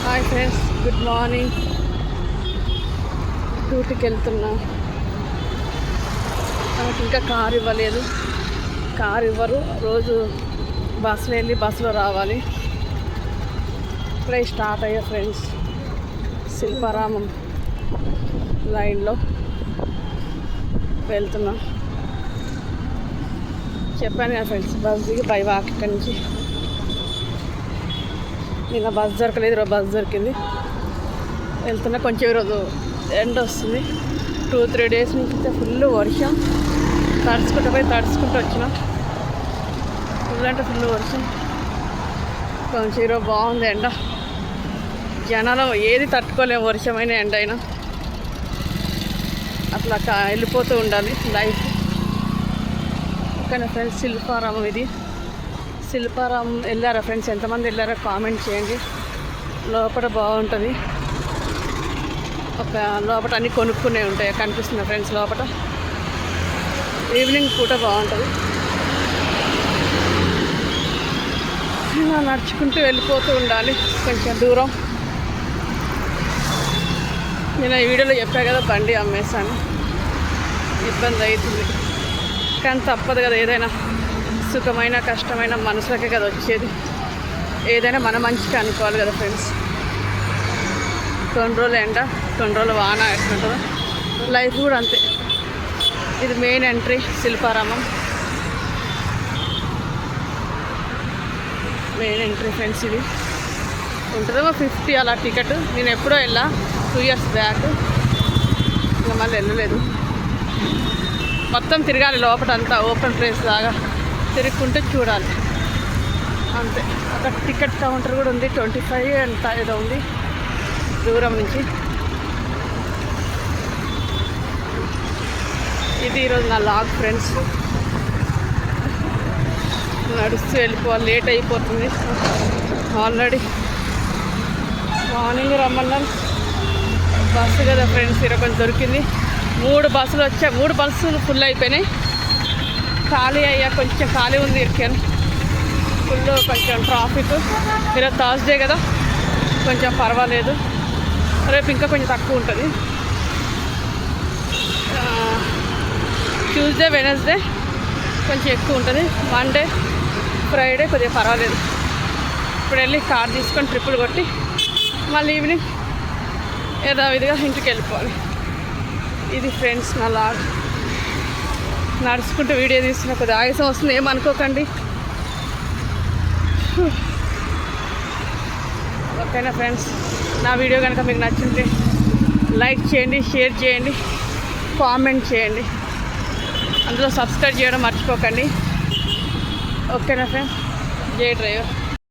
Hi friends, good morning. డ్యూటీకి వెళ్తున్నా. నాకు ఇంకా కారు ఇవ్వలేదు. కారు ఇవ్వరు, రోజు బస్సులో వెళ్ళి బస్సులో రావాలి. ఇప్పుడే స్టార్ట్ అయ్యా ఫ్రెండ్స్. శిల్పారామం లైన్లో వెళ్తున్నా. చెప్పాను కదా ఫ్రెండ్స్, బస్ దిగి బై వాక్ ఇక్కడి నుంచి. నిన్న బస్ దొరకలేదు, ఈరోజు బస్ దొరికింది. వెళ్తున్నా. కొంచెం ఈరోజు ఎండ వస్తుంది. 2-3 డేస్ నుంచి ఫుల్ వర్షం. తడుచుకుంటూ వచ్చిన. ఫుల్ అంటే ఫుల్ వర్షం. కొంచెం ఈరోజు బాగుంది ఎండ. జనాలు ఏది తట్టుకోలేము, వర్షమైన ఎండ అయినా. అట్లా వెళ్ళిపోతూ ఉండాలి లైఫ్. కానీ ఫ్రెండ్స్, శిల్పారామం ఇది. శిల్పారామం వెళ్ళారా ఫ్రెండ్స్? ఎంతమంది వెళ్ళారో కామెంట్ చేయండి. లోపల బాగుంటుంది. లోపల అన్నీ కొనుక్కునే ఉంటాయి, కనిపిస్తుంది ఫ్రెండ్స్. లోపల ఈవినింగ్ పూట బాగుంటుంది. నడుచుకుంటూ వెళ్ళిపోతూ ఉండాలి కొంచెం దూరం. నేను ఈ వీడియోలో చెప్పా కదా, బండి అమ్మేశాను. ఇబ్బంది అవుతుంది, కానీ తప్పదు కదా. ఏదైనా సుఖమైన కష్టమైన మనసులకే కదా వచ్చేది. ఏదైనా మన మంచిగా అనుకోవాలి కదా ఫ్రెండ్స్. కొన్ని రోజులు ఎండ, కొన్ని రోజులు వాన, ఎట్లుంటుందో లైఫ్ కూడా అంతే. ఇది main entry Shilparamam. Main entry friends. ఇది ఉంటుందేమో 50 అలా టికెట్. నేను ఎప్పుడో వెళ్ళా 2 years బ్యాక్. ఇంకా మళ్ళీ వెళ్ళలేదు. మొత్తం తిరగాలి లోపల అంతా, ఓపెన్ ప్లేస్ లాగా తిరుగుకుంటూ చూడాలి అంతే. అక్కడ టికెట్ కౌంటర్ కూడా ఉంది. 25 ఎంత ఏదో ఉంది దూరం నుంచి. ఇది ఈరోజు నా లాగ్ ఫ్రెండ్స్. నడుస్తూ వెళ్ళిపోవాలి, లేట్ అయిపోతుంది. ఆల్రెడీ మార్నింగ్ రమ్మన్నాను. బస్సు కదా ఫ్రెండ్స్, ఈరోజు కొంచెం దొరికింది. 3 బస్సులు వచ్చాయి. 3 బస్సులు ఫుల్ అయిపోయినాయి. ఖాళీ అయ్యా, కొంచెం ఖాళీ ఉంది ఇరికాను. ఫుల్ కొంచెం ట్రాఫిక్. ఈరోజు థర్స్డే కదా, కొంచెం పర్వాలేదు. రేపు ఇంకా కొంచెం తక్కువ ఉంటుంది. ట్యూస్డే, వెనస్డే కొంచెం ఎక్కువ ఉంటుంది. మండే, ఫ్రైడే కొద్దిగా పర్వాలేదు. ఇప్పుడు వెళ్ళి కార్ తీసుకొని ట్రిప్పులు కొట్టి మళ్ళీ ఈవినింగ్ యథావిధిగా ఇంటికి వెళ్ళిపోవాలి. ఇది ఫ్రెండ్స్ నా లాగ్. నడుచుకుంటూ వీడియో తీస్తున్న కొద్దిగా ఆయాసం వస్తుంది, ఏమనుకోకండి. ఓకేనా ఫ్రెండ్స్? నా వీడియో కనుక మీకు నచ్చింటే లైక్ చేయండి, షేర్ చేయండి, కామెంట్ చేయండి. అందులో సబ్స్క్రైబ్ చేయడం మర్చిపోకండి. ఓకేనా ఫ్రెండ్స్? జై డ్రైవర్.